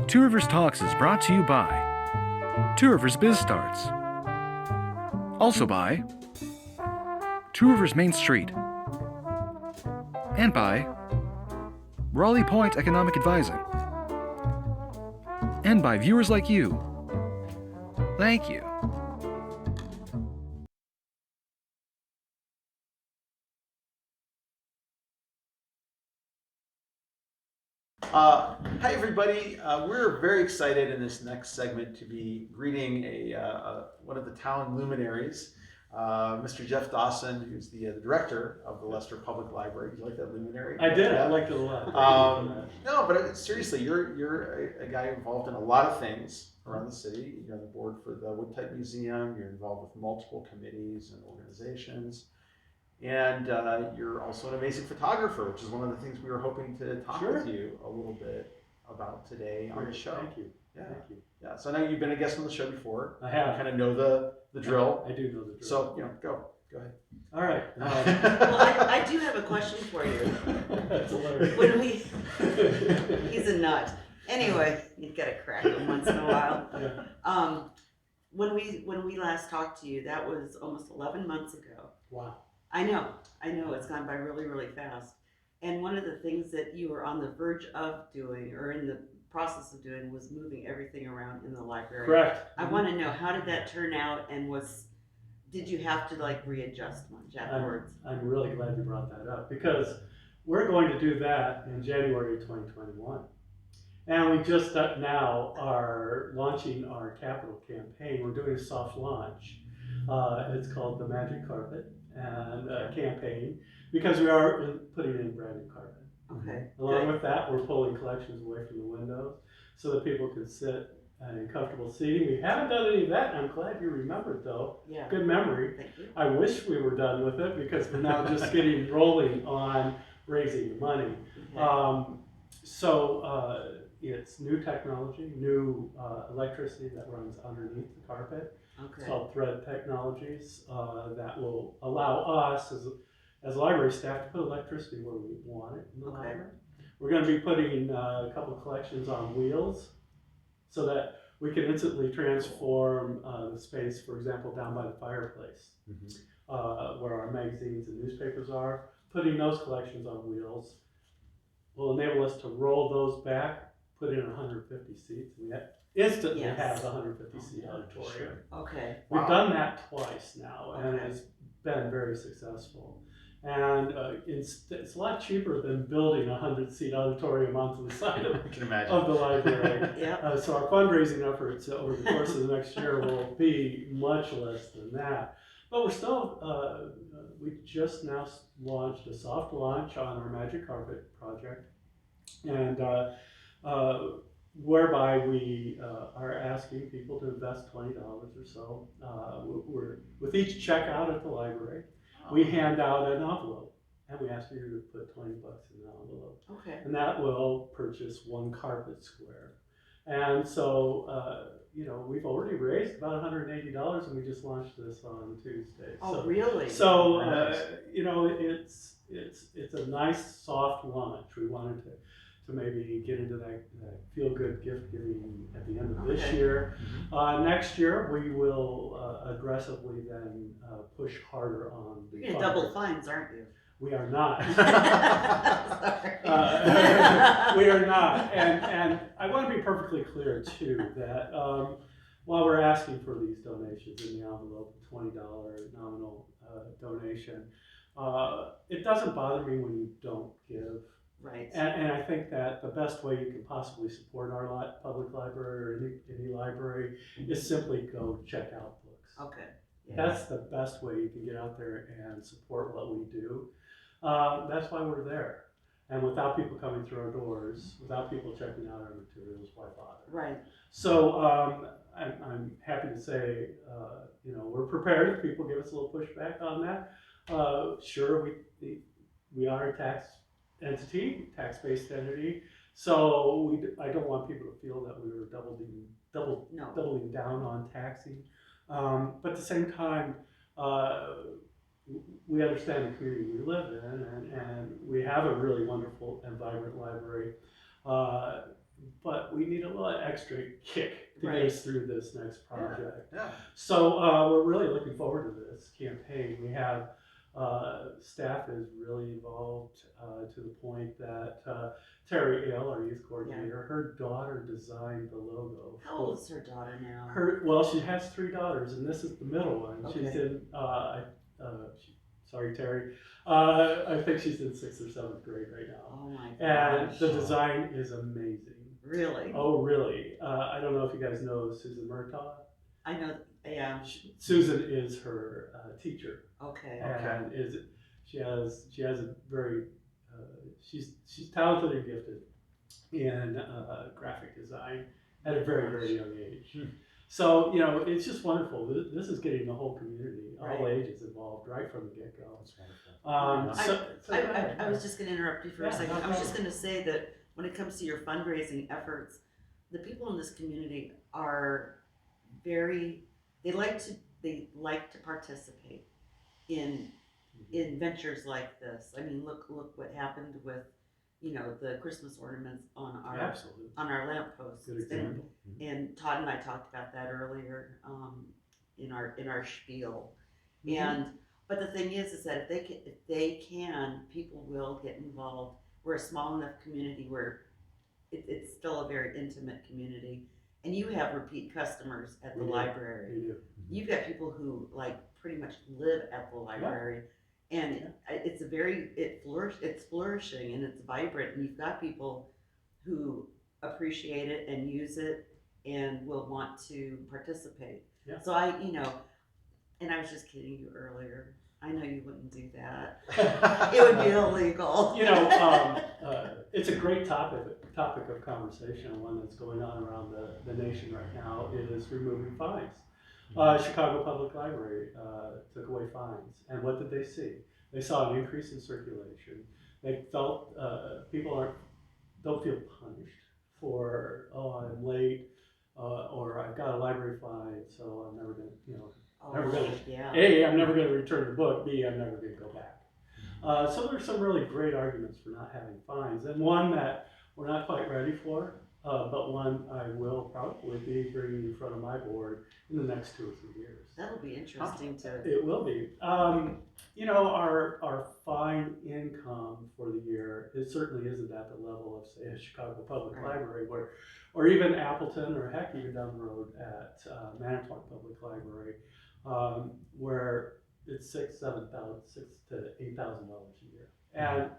Two Rivers Talks is brought to you by Two Rivers Biz Starts. Also by Two Rivers Main Street. And by Raleigh Point Economic Advising. And by viewers like you. Thank you. Hi everybody. We're very excited in this next segment to be greeting one of the town luminaries, Mr. Jeff Dawson, who's the director of the Leicester Public Library. You like that luminary? I did. I liked it a lot. No, but seriously, you're a guy involved in a lot of things around the city. You're on the board for the Woodtype Museum. You're involved with multiple committees and organizations. And you're also an amazing photographer, which is one of the things we were hoping to talk with you a little bit about today on the show. Thank you. Yeah. Thank you. Yeah. So I know you've been a guest on the show before. I have. You kind of know the drill. I do know the drill. So go ahead. All right. Well, I do have a question for you. That's hilarious. He's a nut. Anyway, you've got to crack him once in a while. Yeah. When we last talked to you, that was almost 11 months ago. Wow. I know, it's gone by really, really fast. And one of the things that you were on the verge of doing, or in the process of doing, was moving everything around in the library. Correct. I want to know, how did that turn out, and did you have to readjust much afterwards? I'm really glad you brought that up, because we're going to do that in January 2021. And we just now are launching our capital campaign. We're doing a soft launch. It's called the Magic Carpet and campaign, because we are putting in brand new carpet. Okay. Along with that, we're pulling collections away from the windows so that people can sit in comfortable seating. We haven't done any of that, and I'm glad you remembered, though. Yeah. Good memory. Thank you. I wish we were done with it, because we're now just getting rolling on raising the money. Okay. It's new technology, new electricity that runs underneath the carpet. Okay. It's called Thread Technologies that will allow us as library staff to put electricity where we want it in the library. We're going to be putting a couple of collections on wheels so that we can instantly transform the space, for example, down by the fireplace, where our magazines and newspapers are. Putting those collections on wheels will enable us to roll those back, put in 150 seats, and we instantly have the 150 seat auditorium. Okay. We've done that twice now, and it's been very successful. And it's a lot cheaper than building a 100-seat auditorium onto the side of the library. So our fundraising efforts over the course of the next year will be much less than that. But we're still, we just now launched a soft launch on our Magic Carpet project, and whereby we are asking people to invest $20 or so. With each checkout at the library, we hand out an envelope, and we ask you to put $20 in the envelope. Okay. And that will purchase one carpet square. And so, we've already raised about $180, and we just launched this on Tuesday. Oh, really? So, it's a nice soft launch. We wanted to maybe get into that feel-good gift giving at the end of this year. Next year, we will aggressively then push harder on the You're gonna double fines, aren't you? We are not. Sorry. We are not. And I want to be perfectly clear, too, that while we're asking for these donations in the envelope, $20 nominal donation, it doesn't bother me when you don't give. Right. And I think that the best way you can possibly support our public library or any library is simply go check out books. Okay. Yeah. That's the best way you can get out there and support what we do. That's why we're there. And without people coming through our doors, without people checking out our materials, why bother? Right. So I'm happy to say, we're prepared if people give us a little pushback on that. Sure, we are a tax-based entity. So I don't want people to feel that we were doubling down on taxing. But at the same time, we understand the community we live in, and we have a really wonderful and vibrant library. But we need a little extra kick to Right. get us through this next project. Yeah. So we're really looking forward to this campaign. We have staff is really involved to the point that Terry Ale, our youth coordinator, her daughter designed the logo. How old is her daughter now? Well, she has 3 daughters, and this is the middle one. Okay. She's in, sorry, Terry. I think she's in 6th or 7th grade right now. Oh my And gosh. the design is amazing. Really? Oh, really? I don't know if you guys know Susan Murtaugh. I know, yeah, Susan is her teacher, okay. and she has a very she's talented and gifted in graphic design at a very young age. So it's just wonderful. This is getting the whole community, all Right. ages involved right from the get go. That's wonderful. I was just going to interrupt you for a second. I was just going to say that when it comes to your fundraising efforts, the people in this community are they like to participate in ventures like this. I mean, look what happened with the Christmas ornaments on Absolutely. our lampposts. Good example. And Todd and I talked about that earlier in our spiel. Mhm. But the thing is that if they can, people will get involved. We're a small enough community where it's still a very intimate community, and you have repeat customers at the We do. library. We do. You've got people who pretty much live at the library, and it's flourishing and it's vibrant, and you've got people who appreciate it and use it and will want to participate. Yeah. So and I was just kidding you earlier. I know you wouldn't do that. Mm-hmm. It would be illegal. It's a great topic of conversation. One that's going on around the nation right now is removing fines. Chicago Public Library took away fines, and what did they see? They saw an increase in circulation. They felt people don't feel punished for I'm late or I've got a library fine, so I'm never going to never gonna, yeah. A, I'm never going to return the book. B, I'm never going to go back. So there's some really great arguments for not having fines, and one that we're not quite ready for, but one I will probably be bringing in front of my board in the next 2 or 3 years. That'll be interesting to. It will be. Our fine income for the year, it certainly isn't at the level of, say, a Chicago Public Right. Library, or even Appleton, or heck, even down the road at Manitowoc Public Library, where it's $6,000 to $8,000 a year. And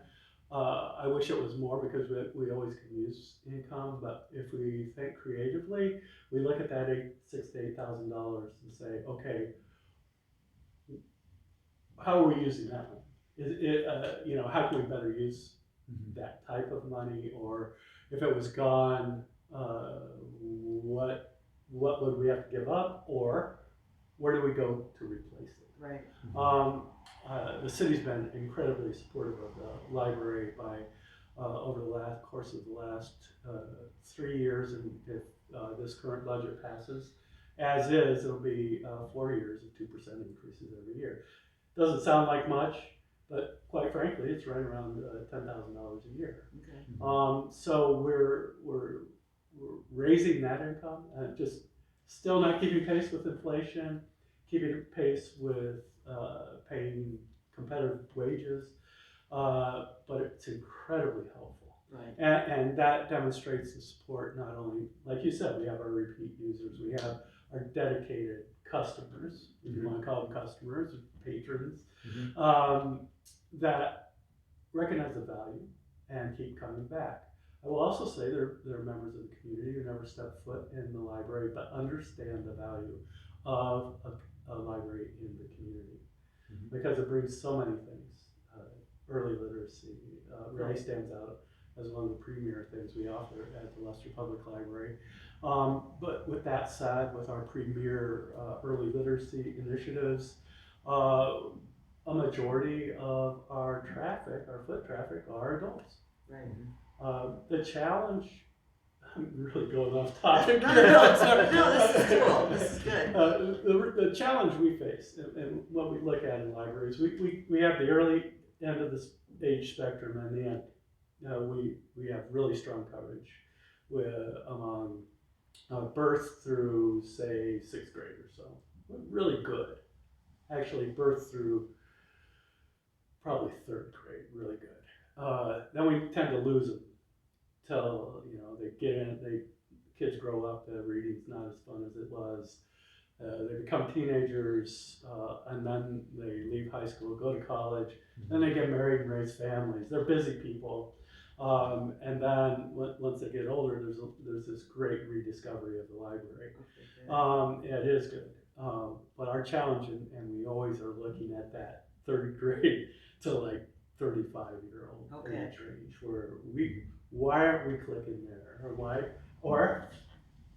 I wish it was more, because we always can use income, but if we think creatively, we look at that $6,000 to $8,000 and say, okay, how are we using that money? How can we better use that type of money? Or if it was gone, what would we have to give up, or where do we go to replace it? Right. The city's been incredibly supportive of the library by over the course of the last 3 years, and if this current budget passes as is, it'll be 4 years of 2% increases every year. Doesn't sound like much, but quite frankly, it's right around $10,000 a year. Okay. So we're raising that income, and just still not keeping pace with inflation, keeping pace with paying competitive wages, but it's incredibly helpful. Right. And that demonstrates the support. Not only, like you said, we have our repeat users, we have our dedicated customers, if you want to call them customers, patrons, that recognize the value and keep coming back. I will also say there are members of the community who never step foot in the library, but understand the value of a library in the community, because it brings so many things. Early literacy really stands out as one of the premier things we offer at the Leicester Public Library. But with that said, with our premier early literacy initiatives, a majority of our foot traffic, are adults. Right. The challenge, I'm really going off topic. No, this is cool. This is good. The challenge we face, and what we look at in libraries, we have the early end of the age spectrum and the end. We have really strong coverage. among birth through, say, 6th grade or so. Really good. Actually, birth through probably 3rd grade, really good. Then we tend to lose them till, they get in, kids grow up, reading's not as fun as it was. They become teenagers, and then they leave high school, go to college, then they get married and raise families. They're busy people. And then once they get older, there's this great rediscovery of the library. It is good. But our challenge, and we always are looking at that 3rd grade to like 35-year-old age range, where why aren't we clicking there? Or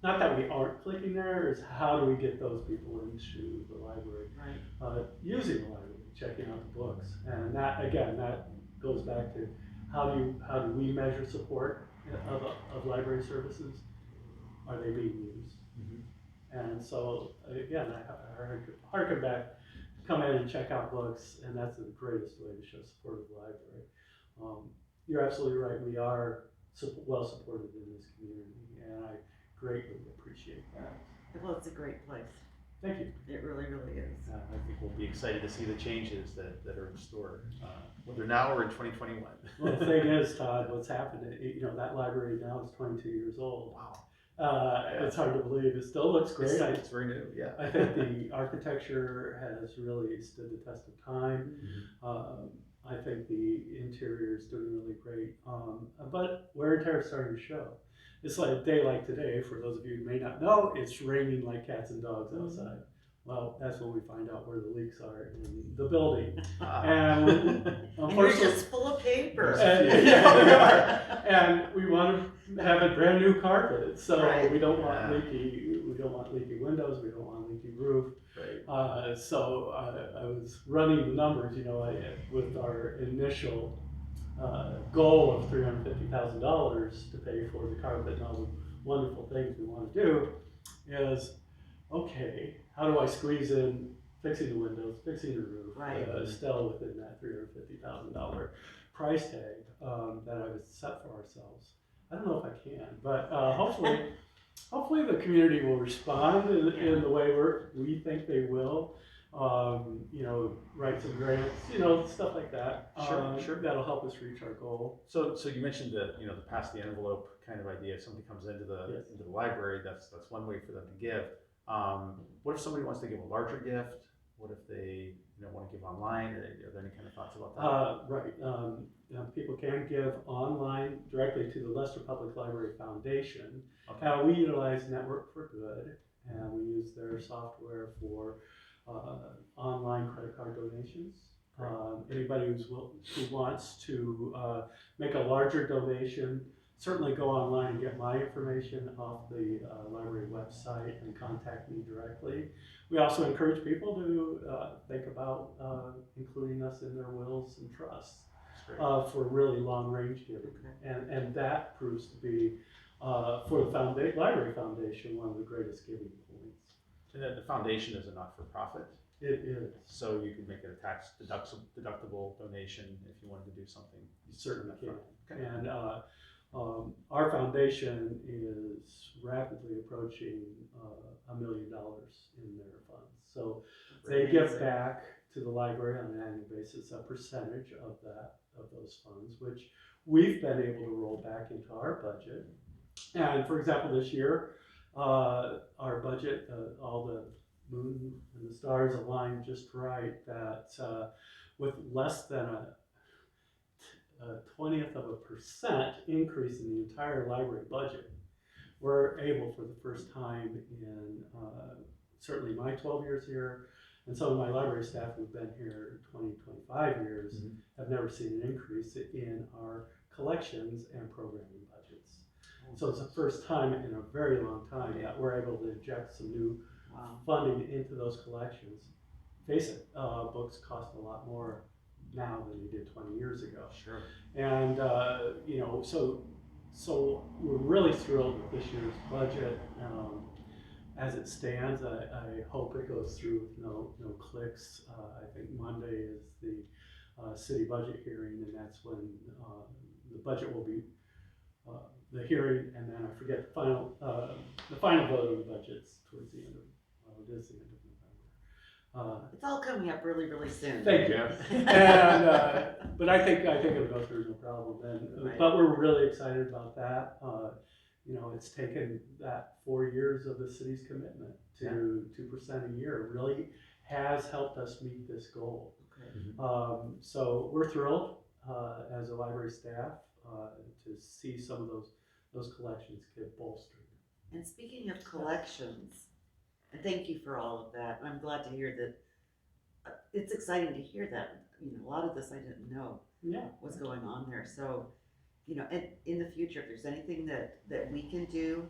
not that we aren't clicking there, is how do we get those people into the library? Right. Using the library, checking out the books. And that, again, that goes back to how do we measure support of library services? Are they being used? And so, again, I harken back, come in and check out books, and that's the greatest way to show support of the library. You're absolutely right, we are well supported in this community, and I greatly appreciate that. Well, it's a great place. Thank you. It really, really is. I think we'll be excited to see the changes that are in store, whether now or in 2021. Well, the thing is, Todd, what's happened, that library now is 22 years old. Wow. It's hard to believe. It still looks great. It's very new, yeah. I think the architecture has really stood the test of time. I think the interior is doing really great. But wear and tear is starting to show. It's like a day like today, for those of you who may not know, it's raining like cats and dogs outside. Well, that's when we find out where the leaks are in the building. And And you're just full of paper. And we want to have a brand new carpet, so Right. we don't want leaky windows, we don't want leaky roof. Right. So I was running the numbers, with our initial goal of $350,000 to pay for the carpet and all the wonderful things we want to do, is okay, how do I squeeze in fixing the windows, fixing the roof, Right. Still within that $350,000 price tag that I was set for ourselves. I don't know if I can, but hopefully the community will respond in the way we think they will. Write some grants, stuff like that. Sure. That'll help us reach our goal. So you mentioned the pass the envelope kind of idea. If somebody comes into the library, that's one way for them to give. What if somebody wants to give a larger gift? What if they want to give online? Are there any kind of thoughts about that? Right. People can give online directly to the Leicester Public Library Foundation. Okay. We utilize Network for Good, and we use their software for online credit card donations. Anybody who wants to make a larger donation, certainly go online and get my information off the library website and contact me directly. We also encourage people to think about including us in their wills and trusts for really long range giving. And that proves to be, for the Library Foundation, one of the greatest giving points. And then the foundation is a not-for-profit. It is. So you can make it a tax deductible donation if you wanted to do something. You certainly can. Okay. And our foundation is rapidly approaching $1 million in their funds. So they give back to the library on an annual basis a percentage of those funds, which we've been able to roll back into our budget. And for example, this year, our budget, all the moon and the stars aligned just right, that with less than a 0.20% increase in the entire library budget, we're able, for the first time in certainly my 12 years here, and some of my library staff who've been here 20, 25 years, have never seen an increase in our collections and programming budgets. So it's the first time in a very long time that we're able to inject some new funding into those collections. Face it, books cost a lot more now than they did 20 years ago. Sure. And so we're really thrilled with this year's budget. As it stands, I hope it goes through with no clicks. I think Monday is the city budget hearing, and that's when the budget will be the hearing, and then I forget the final vote of the budgets towards the end of, well, it is the end of November. It's all coming up really, really soon. Thank you. And, but I think it'll go through no problem. And Right. but we're really excited about that. It's taken that 4 years of the city's commitment to 2% a year really has helped us meet this goal. Okay. So we're thrilled as a library staff to see some of those collections get bolstered. And speaking of collections, and thank you for all of that. I'm glad to hear that. It's exciting to hear that. A lot of this I didn't know was going on there. So, and in the future, if there's anything that we can do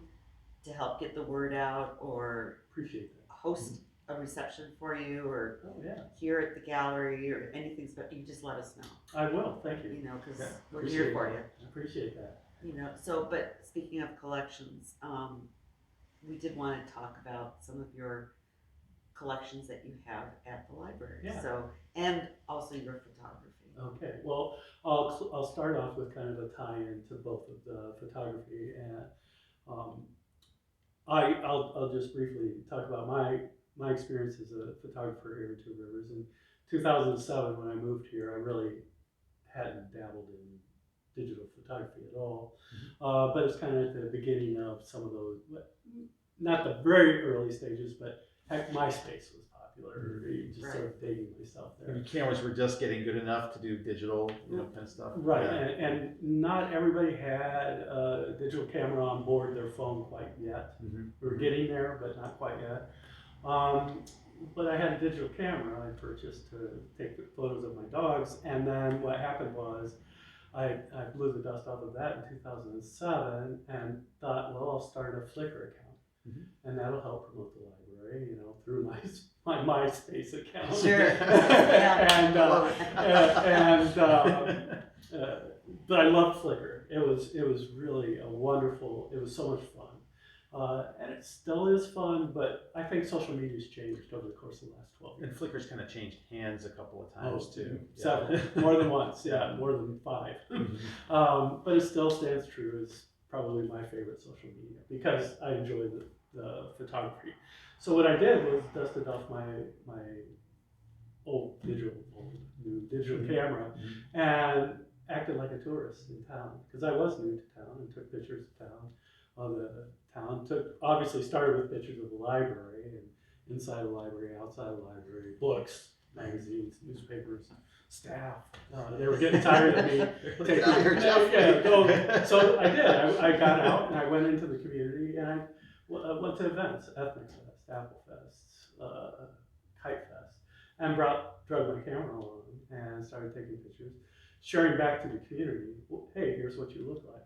to help get the word out, or Appreciate that. host a reception for you, or here at the gallery, or anything, you just let us know. I will. Thank you. Because we're here for you. I appreciate that. So, but speaking of collections, we did want to talk about some of your collections that you have at the library. Yeah. So, and also your photography. Okay. Well, I'll start off with kind of a tie-in to both of the photography, and I'll just briefly talk about my experience as a photographer here in Two Rivers. In 2007, when I moved here, I really hadn't dabbled in digital photography at all. But it's kind of at the beginning of some of those, not the very early stages, but heck, MySpace was popular. Just sort of dating myself there. And cameras were just getting good enough to do digital, kind of stuff. Right, Yeah. and not everybody had a digital camera on board their phone quite yet. We were getting there, but not quite yet. But I had a digital camera I purchased to take photos of my dogs, and then what happened was I blew the dust off of that in 2007 and thought, well, I'll start a Flickr account, and that'll help promote the library, through my MySpace account. Sure. But I loved Flickr. It was really a wonderful. It was so much fun. And it still is fun, but I think social media's changed over the course of the last 12 years. And Flickr's kind of changed hands a couple of times too. Several, more than once, more than 5. But it still stands true as probably my favorite social media because I enjoy the photography. So what I did was dusted off my new digital camera and acted like a tourist in town because I was new to town and took pictures of the town. Obviously started with pictures of the library and inside the library, outside the library, books, magazines, newspapers, staff. They were getting tired of me. Get out here, Jeff. So I did. I got out and I went into the community and I went to events, Ethnic Fest, Apple Fest, Kite Fest, and drug my camera along and started taking pictures, sharing back to the community. Well, hey, here's what you look like.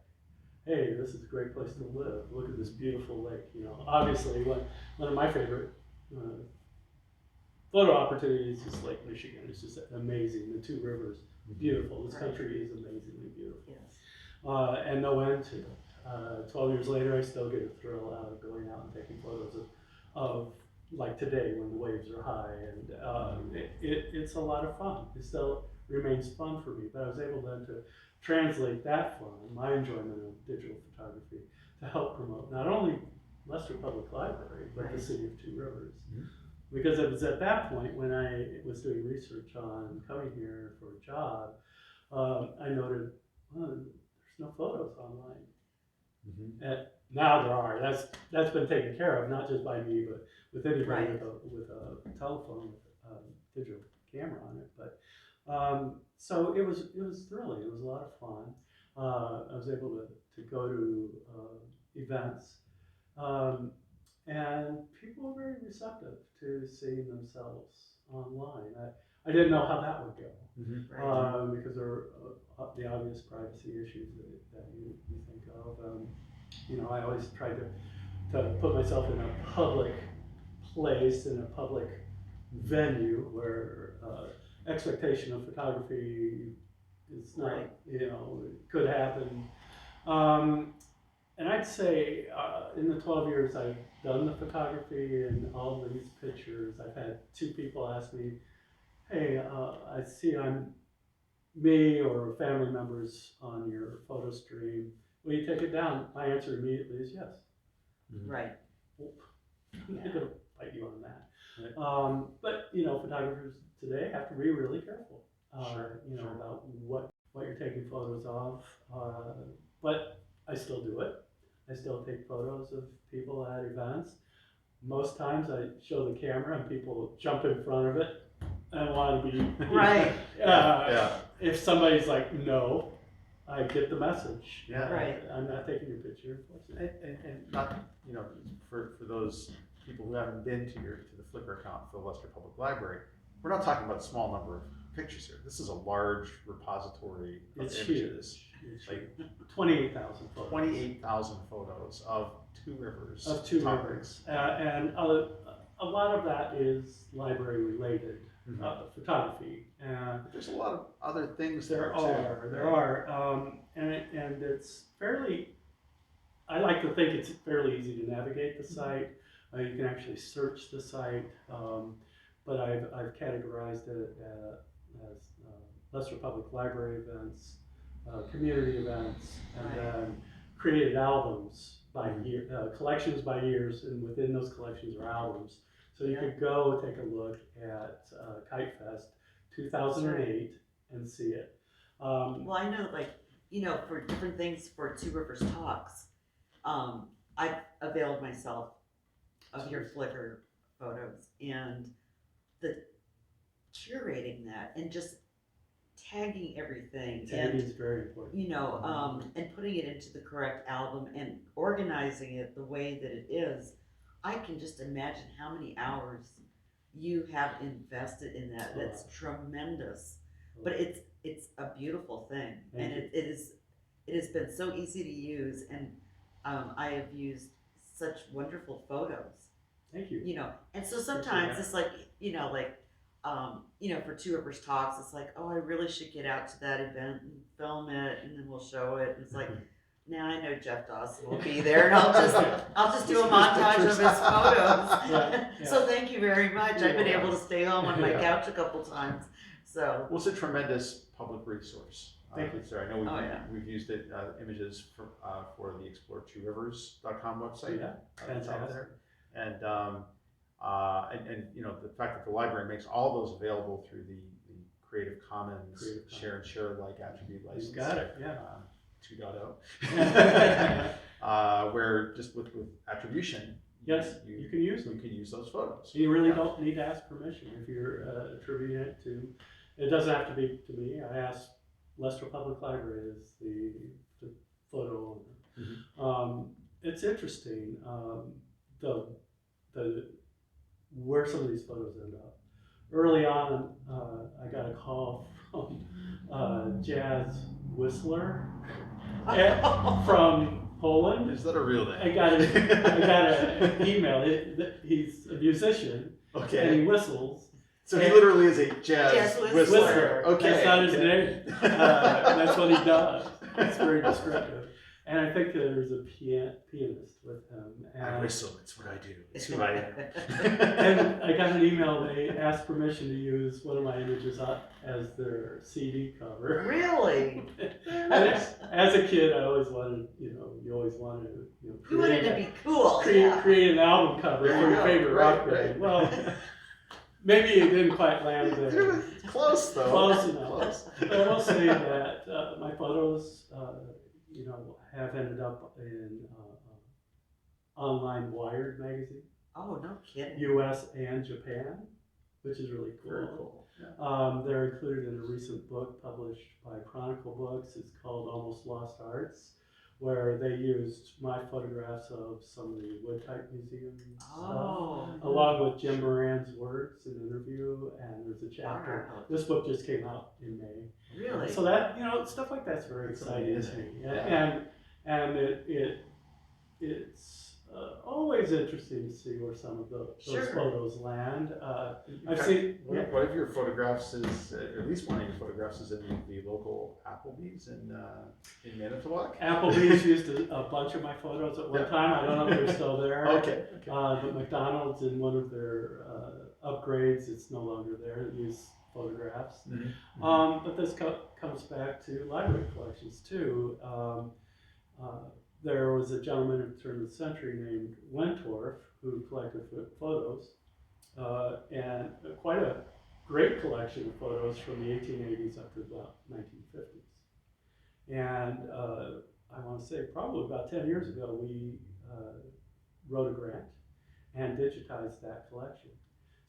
Hey, this is a great place to live. Look at this beautiful lake. Obviously, one of my favorite photo opportunities is Lake Michigan. It's just amazing. The Two Rivers, beautiful. This country is amazingly beautiful. Yes. And no end to it. 12 years later, I still get a thrill out of going out and taking photos of like today when the waves are high, and it's a lot of fun. It still remains fun for me, but I was able then to translate that fun, my enjoyment of digital photography, to help promote not only Leicester Public Library, but the city of Two Rivers. Because it was at that point when I was doing research on coming here for a job, I noted, there's no photos online. And now there are. That's been taken care of, not just by me, but with anybody with a telephone with a digital camera on it. But so it was thrilling. It was a lot of fun. I was able to go to events, and people were very receptive to seeing themselves online. I didn't know how that would go because there are the obvious privacy issues that you think of. I always try to put myself in a public place, in a public venue where expectation of photography is not, it could happen. And I'd say in the 12 years I've done the photography and all of these pictures, I've had 2 people ask me, hey, I see I'm me or family members on your photo stream. will you take it down? My answer immediately is yes. Right. I'm not gonna fight you on that. But, photographers today have to be really careful, about what you're taking photos of. But I still do it. I still take photos of people at events. Most times I show the camera and people jump in front of it and want to be Right. If somebody's like, no, I get the message. Yeah. Right. I'm not taking your picture. And not, for those people who haven't been to the Flickr account for the Leicester Public Library, we're not talking about a small number of pictures here. This is a large repository of It's images. Huge. Like 28,000 photos. 28,000 photos of Two Rivers. Of Two topics. Rivers. And a lot of that is library related photography. There's a lot of other things There too. are. And it's fairly, I like to think it's fairly easy to navigate the site. You can actually search the site, but I've categorized it as Leicester Public Library events, community events, and then created albums by year, collections by years, and within those collections are albums. So you could go take a look at Kite Fest 2008 and see it. Well, I know, for different things for Two Rivers Talks, I've availed myself of your Flickr photos and the curating that and just tagging everything. Tagging is very important. And putting it into the correct album and organizing it the way that it is. I can just imagine how many hours you have invested in that. That's tremendous. But it's a beautiful thing. Thank you. It has been so easy to use, and I have used such wonderful photos. Thank you. And so sometimes it's like, for Two Rivers Talks, it's like, oh, I really should get out to that event and film it, and then we'll show it. And it's like, now I know Jeff Dawson will be there, and I'll just do a montage of his photos. Yeah. So thank you very much. I've been Yeah. able to stay home on my couch a couple times. So Well, it's a tremendous public resource. Thank you. I know Oh, we've used it, images for the exploretworivers.com website. Yeah, That's out fantastic. there. And the fact that the library makes all those available through the Creative Commons share like attribute license. You got it, yeah. 2.0. Where just with attribution, Yes, you can use them. You can use those photos. You really don't need to ask permission if you're attributing it to. It doesn't have to be to me. I asked Leicester Public Library as the photo owner. It's interesting where some of these photos end up. Early on, I got a call from jazz whistler from Poland. Is that a real name? I got an email. He's a musician, and he whistles. So he literally is a jazz whistler. Okay. That's not his name. That's what he does. It's very descriptive. And I think there's a pianist with him. I whistle. It's what I do. It's who I am. And I got an email. They asked permission to use one of my images as their CD cover. really, As a kid, I always wanted, you always wanted to, you wanted to be cool. create an album cover for your favorite rock band. Right. Well, maybe it didn't quite land there. Close though. Close enough. Close. But I will say that my photos, have ended up in online Wired magazine, Oh, no kidding. U.S. and Japan, which is really cool. Very cool. Yeah. They're included in a recent book published by Chronicle Books. It's called Almost Lost Arts, where they used my photographs of some of the wood type museum Oh. stuff, along with Jim Moran's works in an interview, and there's a chapter. Wow. This book just came out in May. Really? So that, stuff like that's very That's exciting to amazing. me. Yeah. And it's always interesting to see where some of those Sure. photos land. In I've fact, seen, one of your photographs is, at least one of your photographs is in the local Applebee's in Manitowoc. Applebee's used a bunch of my photos at one Yeah. time. I don't know if they're still there. Okay. But McDonald's, in one of their upgrades, it's no longer there. They use photographs. Mhm. But this comes back to library collections too. there was a gentleman at the turn of the century named Wentorf who collected photos, and quite a great collection of photos from the 1880s up to about 1950s. And I want to say probably about 10 years ago, we wrote a grant and digitized that collection.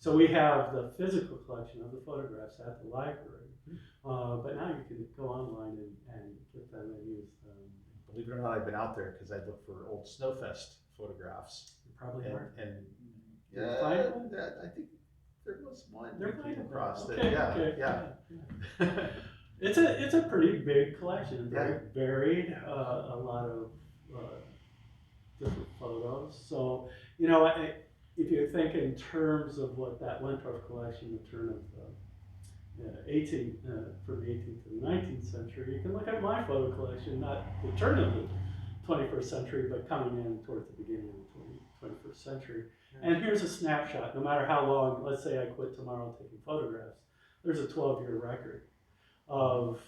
So we have the physical collection of the photographs at the library, but now you can go online and get them and use them. Believe it or not, I've been out there because I look for old Snowfest photographs. You probably And, are. and Did you find one? I think there was one They're we came findable. across. Okay, That, okay, yeah. It's a pretty big collection, very Yeah. varied, a lot of different photos. So, you know, if you think in terms of what that Wentorf collection, the turn of from the 18th to the 19th century, you can look at my photo collection, not the turn of the 21st century, but coming in towards the beginning of the 21st century. And here's a snapshot. No matter how long, let's say I quit tomorrow taking photographs, there's a 12-year record of,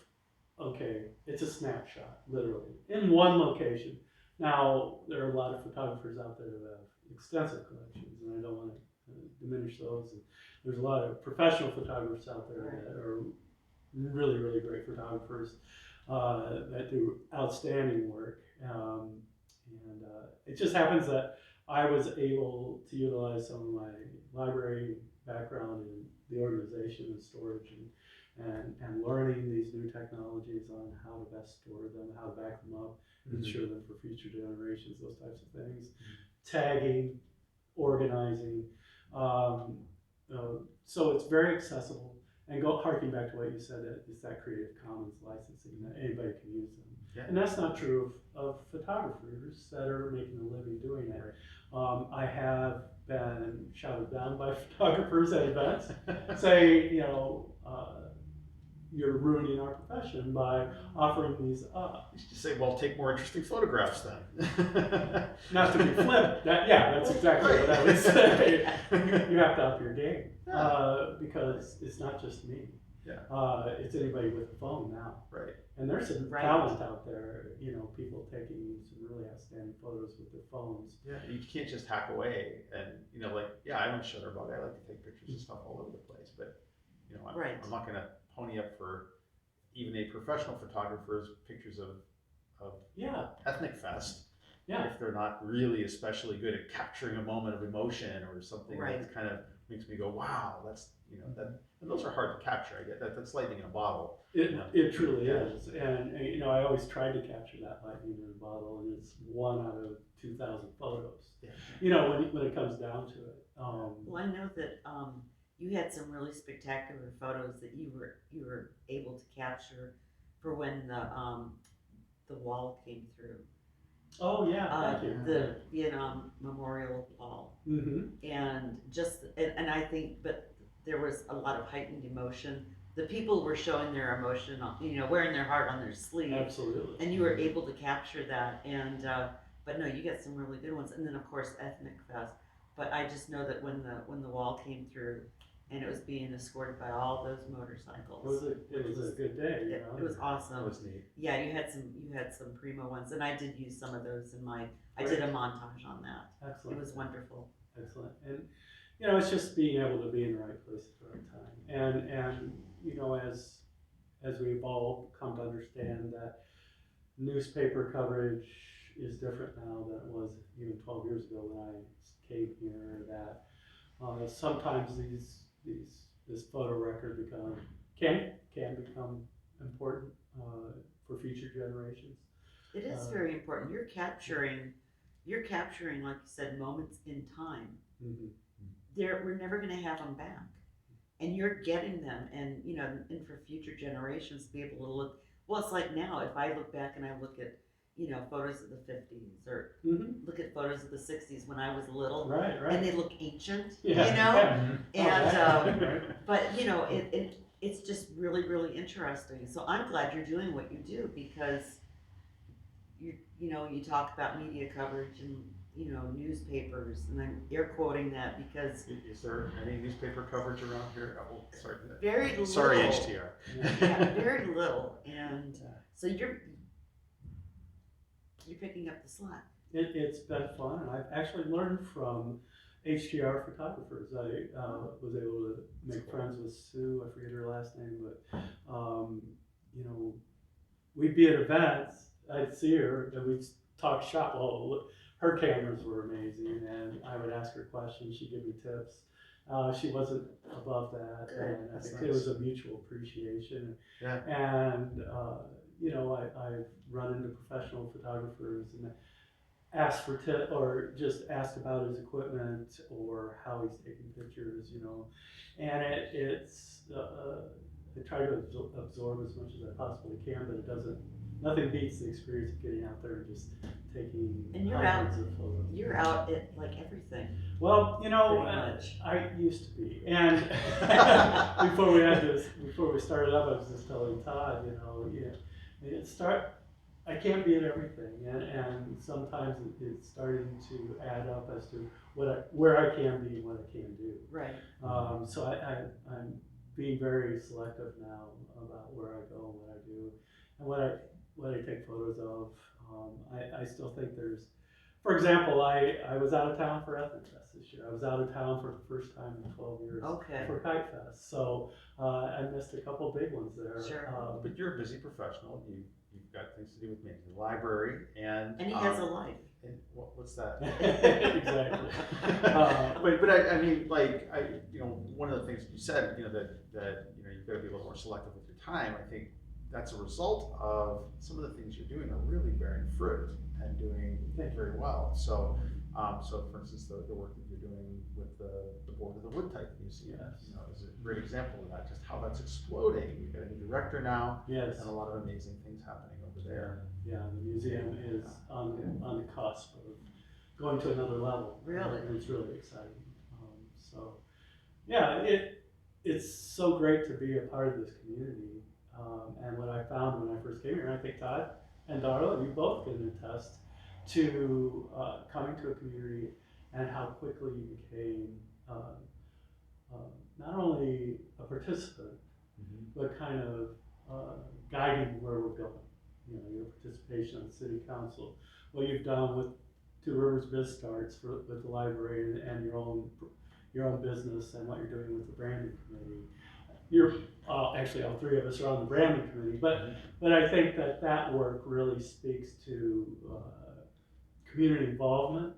okay, it's a snapshot, literally, in one location. Now, there are a lot of photographers out there who have extensive collections, and I don't want to diminish those. And there's a lot of professional photographers out there that are really, really great photographers that do outstanding work. And it just happens that I was able to utilize some of my library background in the organization and storage and learning these new technologies on how to best store them, how to back them up, ensure them for future generations, those types of things. Tagging, organizing. So it's very accessible. And harking back to what you said, it's that Creative Commons licensing that anybody can use them. Yeah. And that's not true of photographers that are making a living doing it. I have been shouted down by photographers at events, say, you know, you're ruining our profession by offering these up. You should just say, well, take more interesting photographs then. Not to be flip, that's exactly what I would say. You have to up your game, because it's not just me. It's anybody with a phone now. Right. And there's some talent out there, you know, people taking some really outstanding photos with their phones. Yeah, you can't just hack away and, you know, like, I'm a shutterbug. I like to take pictures of stuff all over the place, but, you know, I'm not going to pony up for even a professional photographer's pictures of Ethnic Fest if they're not really especially good at capturing a moment of emotion or something that kind of makes me go, wow, that's, you know, that, and those are hard to capture. I get that. That's lightning in a bottle. It truly is. And, you know, I always tried to capture that lightning in a bottle, and it's 1 out of 2,000 photos. You know, when it comes down to it. Well, I know that you had some really spectacular photos that you were able to capture for when the wall came through. Oh yeah, thank you. The Vietnam Memorial Wall. And and I think, but there was a lot of heightened emotion. The people were showing their emotion, you know, wearing their heart on their sleeve. Absolutely. And you were able to capture that. And but no, you got some really good ones. And then of course Ethnic Fest. But I just know that when the wall came through, and it was being escorted by all those motorcycles. It was a good day. You know? It was awesome. It was neat. Yeah, you had some primo ones, and I did use some of those in my. I did a montage on that. Excellent. It was wonderful. Excellent, and you know, it's just being able to be in the right place at the right time, and you know, as we evolve, come to understand that newspaper coverage is different now than it was even 12 years ago when I came here. That sometimes this photo record can become important for future generations. It is very important. You're capturing, like you said, moments in time. We're never going to have them back, and you're getting them, and you know, and for future generations to be able to look. Well, it's like now, if I look back and I look at, you know, photos of the 50s or look at photos of the 60s when I was little, right, and they look ancient, you know, and but you know, it's just really, really interesting. So I'm glad you're doing what you do, because you know, you talk about media coverage and, you know, newspapers, and I'm air quoting that because is there any newspaper coverage around here? Oh, sorry. Very little. Sorry, HTR. Yeah, very little, and so you're picking up the slack. It's been fun, and I've actually learned from HDR photographers. I was able to make friends with Sue. I forget her last name, but you know, we'd be at events. I'd see her, and we'd talk shop. Well, her cameras were amazing, and I would ask her questions. She'd give me tips. She wasn't above that, Good. and I That's think nice. it was a mutual appreciation. Yeah. And you know, I've run into professional photographers and asked for tip or just asked about his equipment or how he's taking pictures, you know. And it's I try to absorb as much as I possibly can, but it doesn't. Nothing beats the experience of getting out there and just taking And you're hundreds of photos. You're out at like everything. Well, you know, Pretty much. I used to be, and before we started up, I was just telling Todd, you know, I can't be at everything, and sometimes it's starting to add up as to where I can be and what I can do. Right. So I'm being very selective now about where I go and what I do, and what I take photos of. I still think there's, for example, I was out of town for Ethnic Fest this year. I was out of town for the first time in 12 years Okay. for Kite Fest. So I missed a couple big ones there. Sure. But you're a busy professional. You've got things to do with managing the library, and And he has a life. And what's that? Exactly. But I mean, like, you know, one of the things you said, you know, that you know, you've got to be a little more selective with your time. I think that's a result of some of the things you're doing are really bearing fruit and doing very well. So, for instance, the work that you're doing with the board of the Wood Type Museum, Yes. you know, is a great example of that. Just how that's exploding. You've got a new director now, Yes. and a lot of amazing things happening over there. Yeah, the museum is on the cusp of going to another level. Really? And it's really exciting. So, yeah, it's so great to be a part of this community. And what I found when I first came here, and I think Todd and Darla, you both can attest to coming to a community and how quickly you became not only a participant, but kind of guiding where we're going. You know, your participation on the city council, what you've done with Two Rivers Biz Starts with the library and your own business, and what you're doing with the branding committee. Actually all three of us are on the branding committee, but I think that work really speaks to community involvement.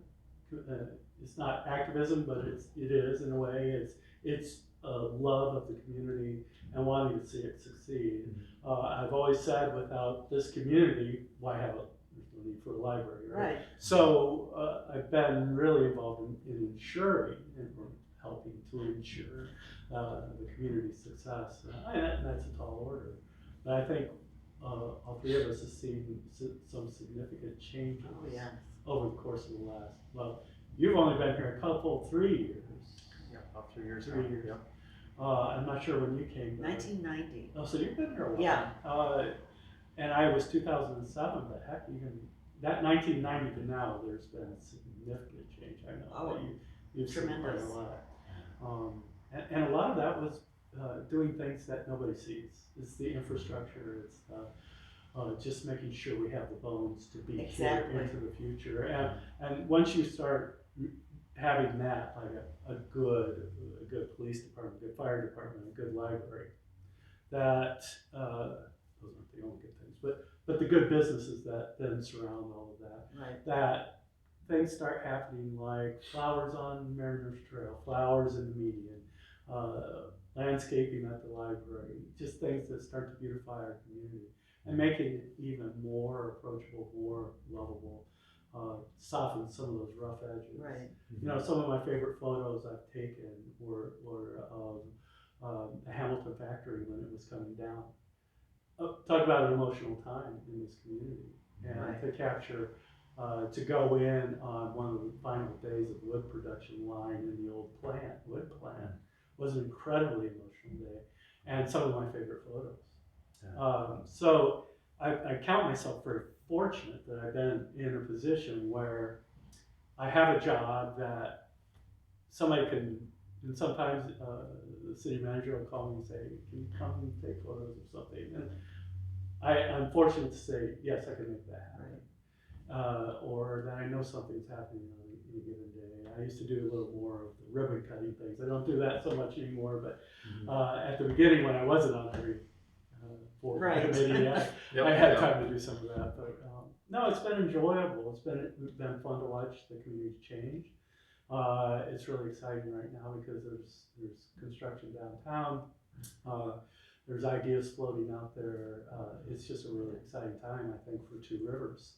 It's not activism, but it is in a way. It's a love of the community and wanting to see it succeed. I've always said, without this community, why have there's no need for a library, right? Right. So I've been really involved in ensuring and helping to ensure the community's success, and that's a tall order. But I think all three of us have seen some significant changes Oh, yeah. over the course of the last. Well, you've only been here 3 years. Yeah, about 3 years. 3 years. Yep. I'm not sure when you came. 1990. Oh, so you've been here a while. Yeah. And I was 2007, but heck, even that 1990 to now, there's been significant change. I know. Oh, you've seen quite tremendous. a lot. And a lot of that was doing things that nobody sees. It's the infrastructure. It's just making sure we have the bones to be Exactly. here into the future. And once you start having that, like a good police department, a good fire department, a good library, that those aren't the only good things, but the good businesses that then surround all of that. Right. That things start happening, like flowers on Mariner's Trail, flowers in the median, landscaping at the library, just things that start to beautify our community and make it even more approachable, more lovable, soften some of those rough edges. Right. You know, some of my favorite photos I've taken were of the Hamilton factory when it was coming down. Talk about an emotional time in this community, and Right. to capture, to go in on one of the final days of wood production line in the old wood plant, was an incredibly emotional day, and some of my favorite photos. Yeah. So I count myself very fortunate that I've been in a position where I have a job that somebody can, and sometimes the city manager will call me and say, can you come and take photos of something? And I'm fortunate to say, yes, I can make that happen. or that I know something's happening on any given day. I used to do a little more of the ribbon cutting things. I don't do that so much anymore, but at the beginning when I wasn't on every board Right. committee, Yep, I had yep. time to do some of that. But no, it's been enjoyable. It's been fun to watch the community change. It's really exciting right now because there's construction downtown. There's ideas floating out there. It's just a really exciting time, I think, for Two Rivers.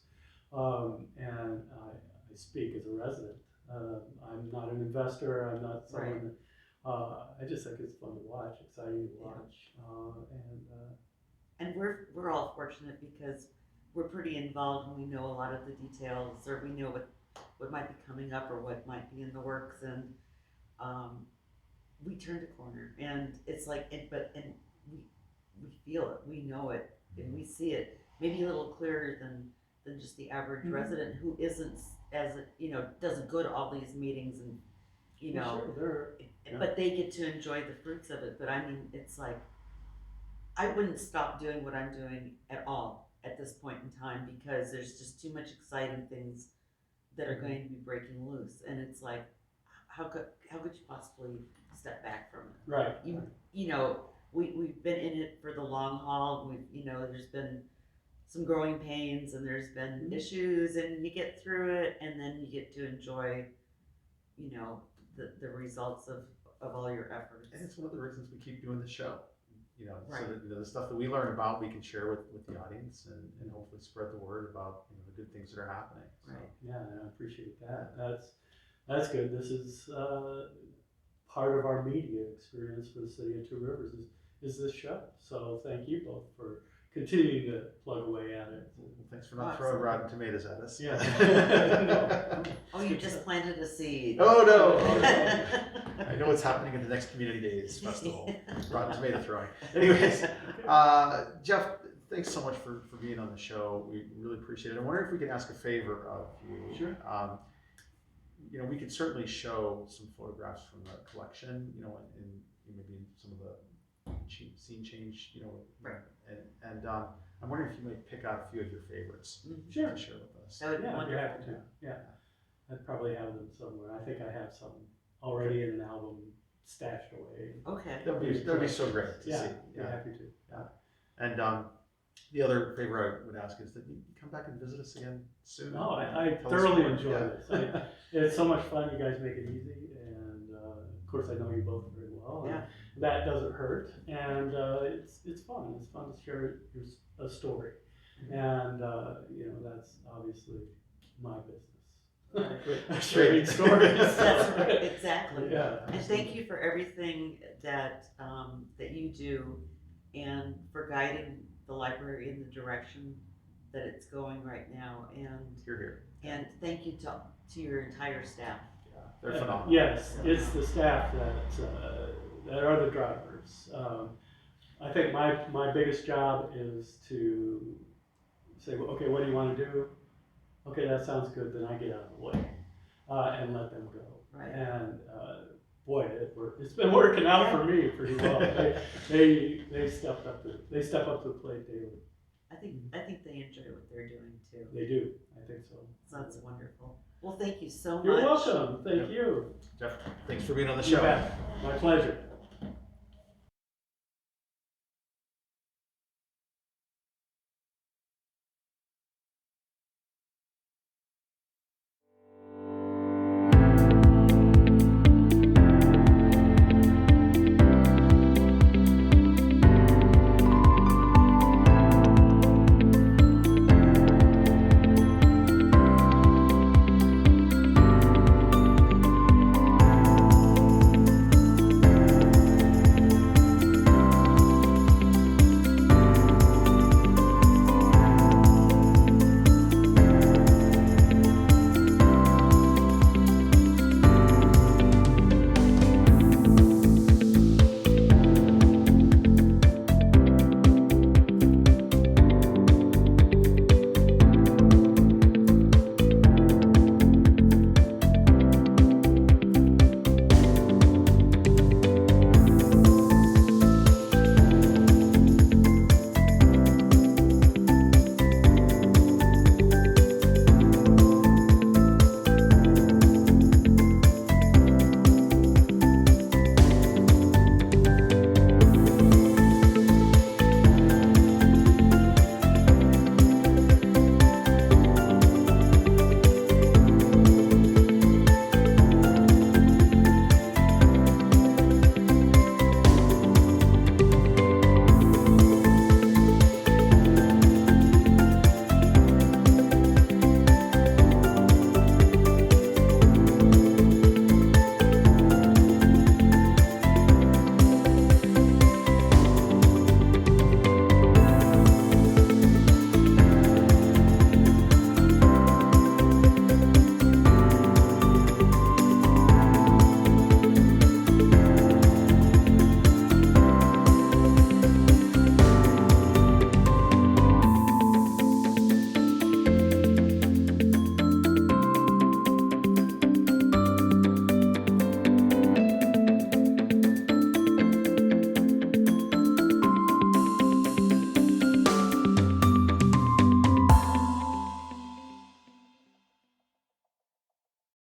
And I speak as a resident. I'm not an investor. I'm not someone. I just think it's fun to watch, exciting to watch, And we're all fortunate because we're pretty involved and we know a lot of the details, or we know what might be coming up or what might be in the works, and we turned a corner, and it's like, we feel it, we know it, and we see it maybe a little clearer than just the average resident who isn't doesn't go to all these meetings and Sure, but they get to enjoy the fruits of it. But I mean, it's like, I wouldn't stop doing what I'm doing at all at this point in time because there's just too much exciting things that are going to be breaking loose, and it's like, how could you possibly step back from it? right. We've been in it for the long haul. There's been some growing pains and there's been issues, and you get through it, and then you get to enjoy, the results of all your efforts. And it's one of the reasons we keep doing the show. Right. So that the stuff that we learn about, we can share with the audience and hopefully spread the word about the good things that are happening. So. Right. Yeah, I appreciate that. That's good. This is part of our media experience for the city of Two Rivers is this show. So thank you both for continuing to plug away at it. Well, thanks for not throwing rotten tomatoes at us. Yeah. Oh, you just planted a seed. Oh no! I know what's happening at the next Community Days Festival. Rotten tomato throwing. Anyways, Jeff, thanks so much for being on the show. We really appreciate it. I wonder if we could ask a favor of you. Sure. We could certainly show some photographs from the collection, and maybe in some of the scene change, Right. And I'm wondering if you might pick out a few of your favorites Sure. to share with us. That would be Yeah, I'd be wonderful. happy to. Yeah, I'd probably have them somewhere. I think I have some already in an album stashed away. Okay. That'd be so great to Yeah, see. be happy to. And the other favor I would ask is that you come back and visit us again soon. No, I Tell us thoroughly more. enjoy Yeah. this. It's so much fun. You guys make it easy, and of course I know you both very well. Yeah. That doesn't hurt, and it's fun. It's fun to share a story, and that's obviously my business. Sharing stories. That's right, exactly. Yeah. And thank you for everything that you do, and for guiding the library in the direction that it's going right now. And You're here. and thank you to your entire staff. Yeah, they're phenomenal. Yes, it's the staff that are the drivers. I think my biggest job is to say, well, okay, what do you want to do? Okay, that sounds good. Then I get out of the way and let them go. Right. And boy, it's been working out for me pretty well. They step up to the plate daily. I think they enjoy what they're doing too. They do. I think so. So that's wonderful. Well, thank you so much. You're welcome. Thank you. Jeff, thanks for being on the You show. bet. My pleasure.